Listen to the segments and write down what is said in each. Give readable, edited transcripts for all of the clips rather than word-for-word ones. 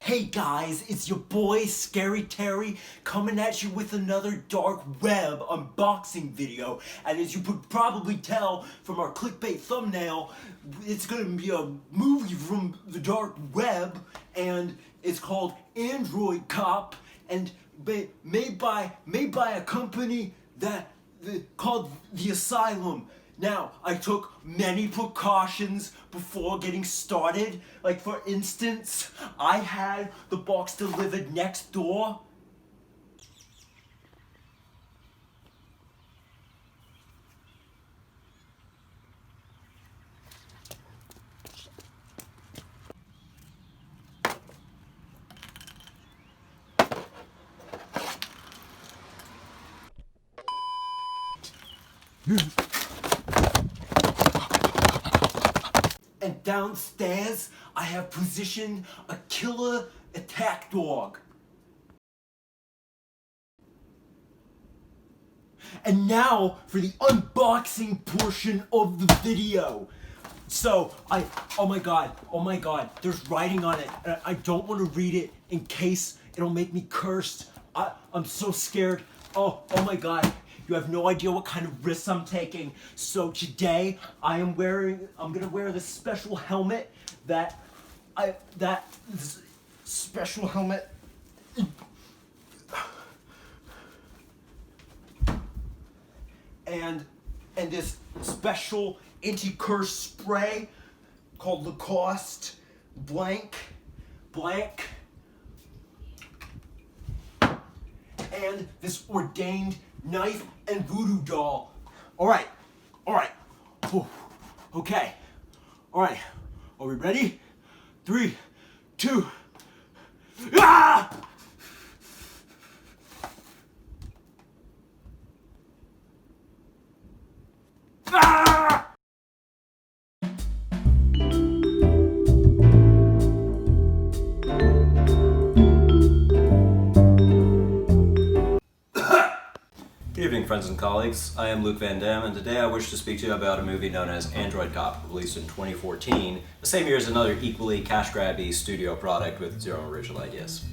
Hey guys, it's your boy Scary Terry coming at you with another dark web unboxing video. And as you could probably tell from our clickbait thumbnail, it's gonna be a movie from the dark web, and it's called Android Cop, and made by a company called The Asylum. Now, I took many precautions before getting started. Like, for instance, I had the box delivered next door. And downstairs, I have positioned a killer attack dog. And now for the unboxing portion of the video. So, oh my god, there's writing on it. And I don't want to read it in case it'll make me cursed. I'm so scared. Oh my god. You have no idea what kind of risks I'm taking. So today, I'm gonna wear this special helmet special helmet. And this special anti-curse spray called Lacoste blank. And this ordained knife and voodoo doll. All right. Ooh, okay. All right. Are we ready? 3, 2. Ah! Ah! Good evening, friends and colleagues. I am Luke Van Dam, and today I wish to speak to you about a movie known as Android Cop, released in 2014, the same year as another equally cash-grabby studio product with zero original ideas.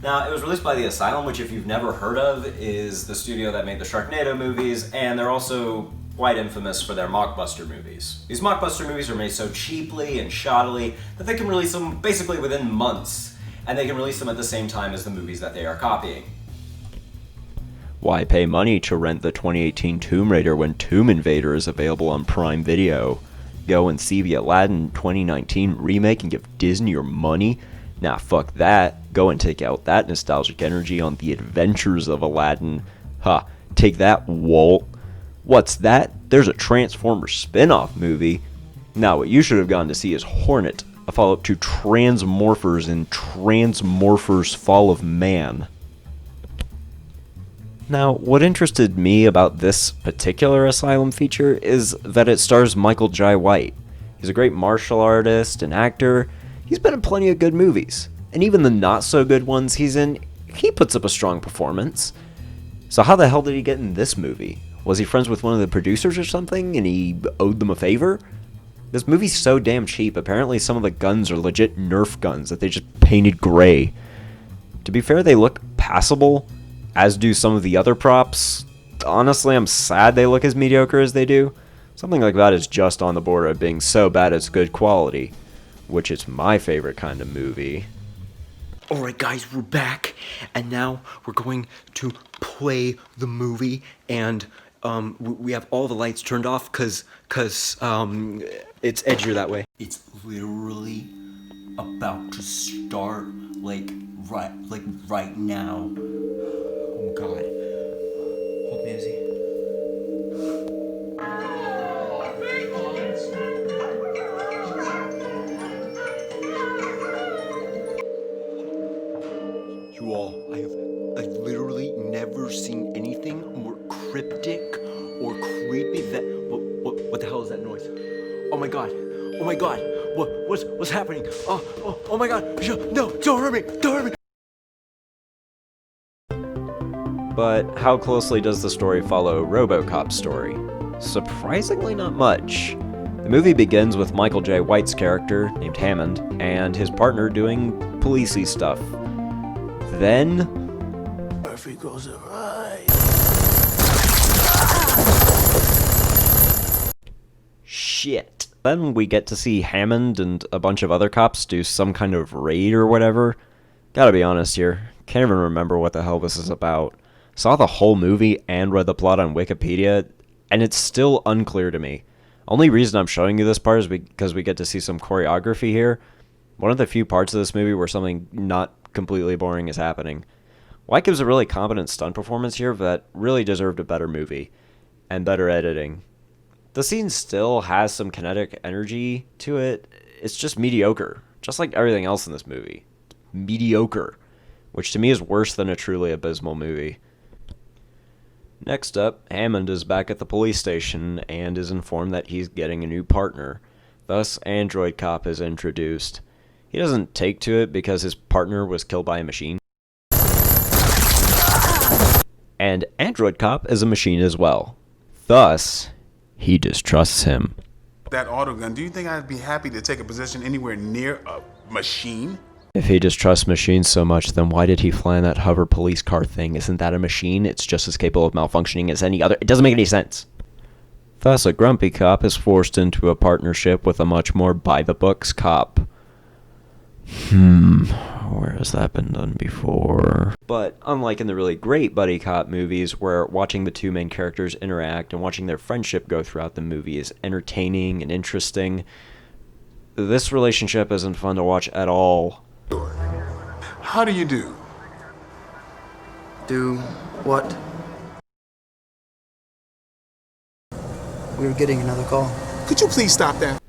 Now, it was released by The Asylum, which, if you've never heard of, is the studio that made the Sharknado movies, and they're also quite infamous for their mockbuster movies. These mockbuster movies are made so cheaply and shoddily that they can release them basically within months, and they can release them at the same time as the movies that they are copying. Why pay money to rent the 2018 Tomb Raider when Tomb Invader is available on Prime Video? Go and see the Aladdin 2019 remake and give Disney your money? Nah, fuck that. Go and take out that nostalgic energy on The Adventures of Aladdin. Ha, take that, Walt. What's that? There's a Transformers spin-off movie. Now, what you should have gone to see is Hornet, a follow-up to Transmorphers in Transmorphers Fall of Man. Now, what interested me about this particular Asylum feature is that it stars Michael Jai White. He's a great martial artist and actor. He's been in plenty of good movies. And even the not-so-good ones he's in, he puts up a strong performance. So how the hell did he get in this movie? Was he friends with one of the producers or something, and he owed them a favor? This movie's so damn cheap. Apparently some of the guns are legit Nerf guns that they just painted gray. To be fair, they look passable, as do some of the other props. Honestly, I'm sad they look as mediocre as they do. Something like that is just on the border of being so bad it's good quality, which is my favorite kind of movie. Alright guys, we're back, and now we're going to play the movie, and we have all the lights turned off cause it's edgier that way. It's literally about to start, like right now. Oh god. Hold me, Izzy. You all, I've literally never seen anything more cryptic or creepy than what the hell is that noise? Oh my god. What's happening? Oh my god. No, don't hurt me. But how closely does the story follow RoboCop's story? Surprisingly not much. The movie begins with Michael J. White's character, named Hammond, and his partner doing policey stuff. Then... Murphy goes awry. Shit. Then we get to see Hammond and a bunch of other cops do some kind of raid or whatever. Gotta be honest here, can't even remember what the hell this is about. Saw the whole movie and read the plot on Wikipedia, and it's still unclear to me. Only reason I'm showing you this part is because we get to see some choreography here. One of the few parts of this movie where something not completely boring is happening. White gives a really competent stunt performance here that really deserved a better movie, and better editing. The scene still has some kinetic energy to it, it's just mediocre, just like everything else in this movie. Mediocre, which to me is worse than a truly abysmal movie. Next up, Hammond is back at the police station and is informed that he's getting a new partner. Thus, Android Cop is introduced. He doesn't take to it because his partner was killed by a machine. And Android Cop is a machine as well. Thus, he distrusts him. That autogun, do you think I'd be happy to take a position anywhere near a machine? If he distrusts machines so much, then why did he fly in that hover police car thing? Isn't that a machine? It's just as capable of malfunctioning as any other. It doesn't make any sense. Thus, a grumpy cop is forced into a partnership with a much more by-the-books cop. Where has that been done before? But unlike in the really great buddy cop movies, where watching the two main characters interact and watching their friendship go throughout the movie is entertaining and interesting, this relationship isn't fun to watch at all. How do you do? Do what? We were getting another call. Could you please stop that?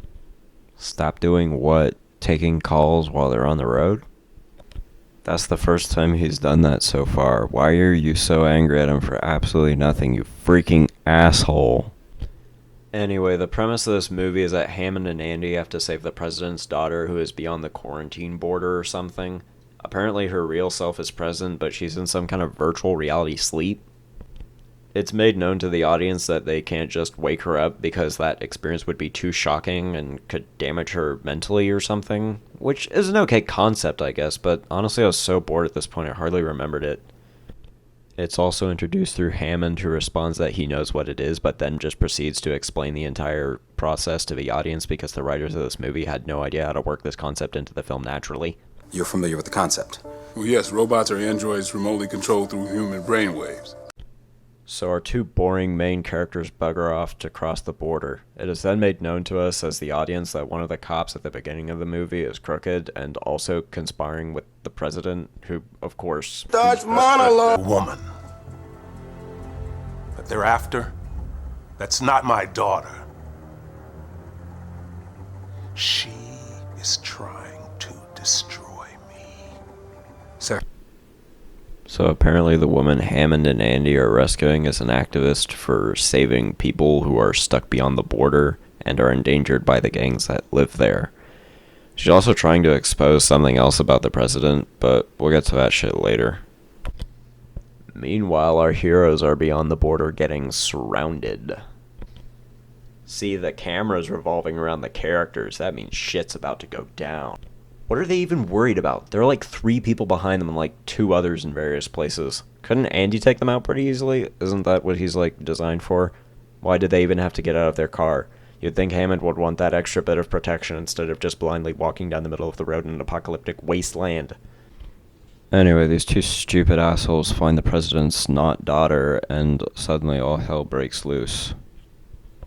Stop doing what? Taking calls while they're on the road? That's the first time he's done that so far. Why are you so angry at him for absolutely nothing, you freaking asshole? Anyway, the premise of this movie is that Hammond and Andy have to save the president's daughter who is beyond the quarantine border or something. Apparently her real self is present, but she's in some kind of virtual reality sleep. It's made known to the audience that they can't just wake her up because that experience would be too shocking and could damage her mentally or something. Which is an okay concept, I guess, but honestly I was so bored at this point I hardly remembered it. It's also introduced through Hammond, who responds that he knows what it is, but then just proceeds to explain the entire process to the audience because the writers of this movie had no idea how to work this concept into the film naturally. You're familiar with the concept? Well, yes, robots are androids remotely controlled through human brainwaves. So our two boring main characters bugger off to cross the border. It is then made known to us as the audience that one of the cops at the beginning of the movie is crooked and also conspiring with the president, who, of course... Dutch monologue! Woman. But thereafter, that's not my daughter. She is trying to destroy me. Sir. So apparently the woman Hammond and Andy are rescuing is an activist for saving people who are stuck beyond the border and are endangered by the gangs that live there. She's also trying to expose something else about the president, but we'll get to that shit later. Meanwhile, our heroes are beyond the border getting surrounded. See, the camera's revolving around the characters. That means shit's about to go down. What are they even worried about? There are like 3 people behind them and like 2 others in various places. Couldn't Andy take them out pretty easily? Isn't that what he's like designed for? Why did they even have to get out of their car? You'd think Hammond would want that extra bit of protection instead of just blindly walking down the middle of the road in an apocalyptic wasteland. Anyway, these 2 stupid assholes find the president's not daughter, and suddenly all hell breaks loose.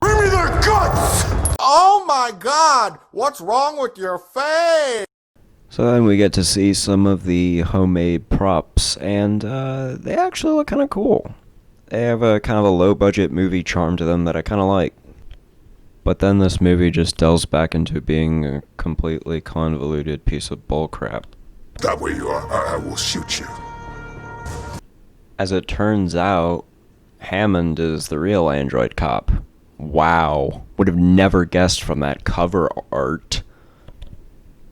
Bring me their guts! Oh my god! What's wrong with your face? So then we get to see some of the homemade props, and they actually look kind of cool. They have a kind of a low-budget movie charm to them that I kind of like. But then this movie just delves back into being a completely convoluted piece of bullcrap. That way you are, I will shoot you. As it turns out, Hammond is the real android cop. Wow. Would have never guessed from that cover art.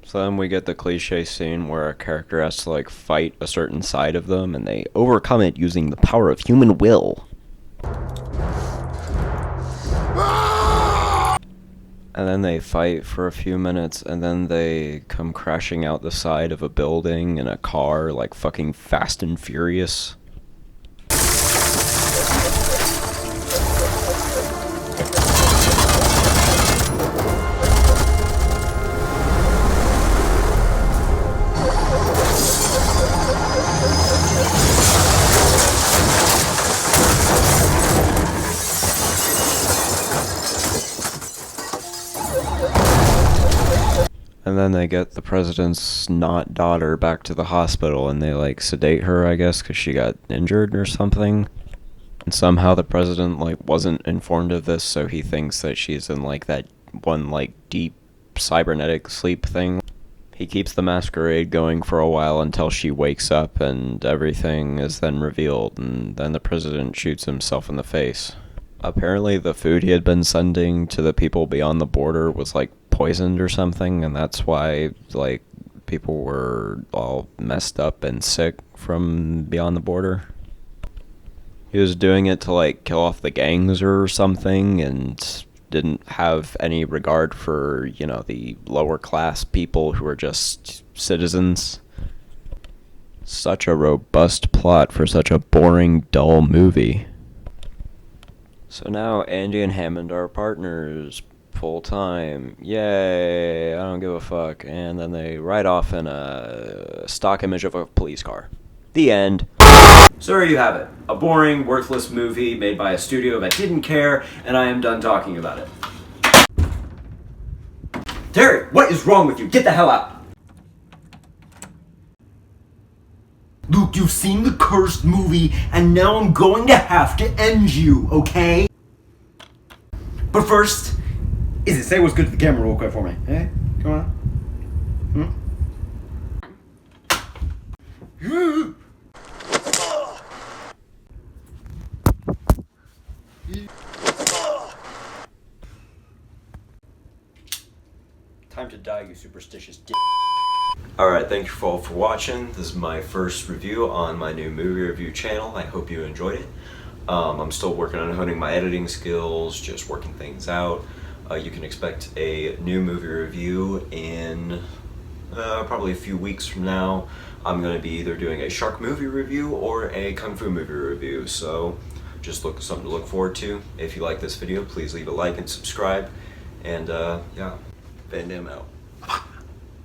So then we get the cliche scene where a character has to like fight a certain side of them and they overcome it using the power of human will. And then they fight for a few minutes, and then they come crashing out the side of a building in a car like fucking Fast and Furious. And then they get the president's not daughter back to the hospital, and they like sedate her, I guess, because she got injured or something. And somehow the president like wasn't informed of this, so he thinks that she's in like that one like deep cybernetic sleep thing. He keeps the masquerade going for a while until she wakes up, and everything is then revealed, and then the president shoots himself in the face. Apparently the food he had been sending to the people beyond the border was like poisoned or something, and that's why like people were all messed up and sick from beyond the border. He was doing it to like kill off the gangs or something, and didn't have any regard for, you know, the lower class people who are just citizens. Such a robust plot for such a boring, dull movie. So now Andy and Hammond are partners full time. Yay, I don't give a fuck. And then they ride off in a stock image of a police car. The end. So there you have it. A boring, worthless movie made by a studio that didn't care, and I am done talking about it. Terry, what is wrong with you? Get the hell out! Luke, you've seen the cursed movie, and now I'm going to have to end you, okay? But first, say what's good to the camera real quick for me. Hey, come on. Time to die, you superstitious dick. Alright, thank you all for watching. This is my first review on my new movie review channel. I hope you enjoyed it. I'm still working on honing my editing skills, just working things out. You can expect a new movie review in probably a few weeks from now. I'm going to be either doing a shark movie review or a kung fu movie review, so just something to look forward to. If you like this video, please leave a like and subscribe. And yeah, Van Damme out.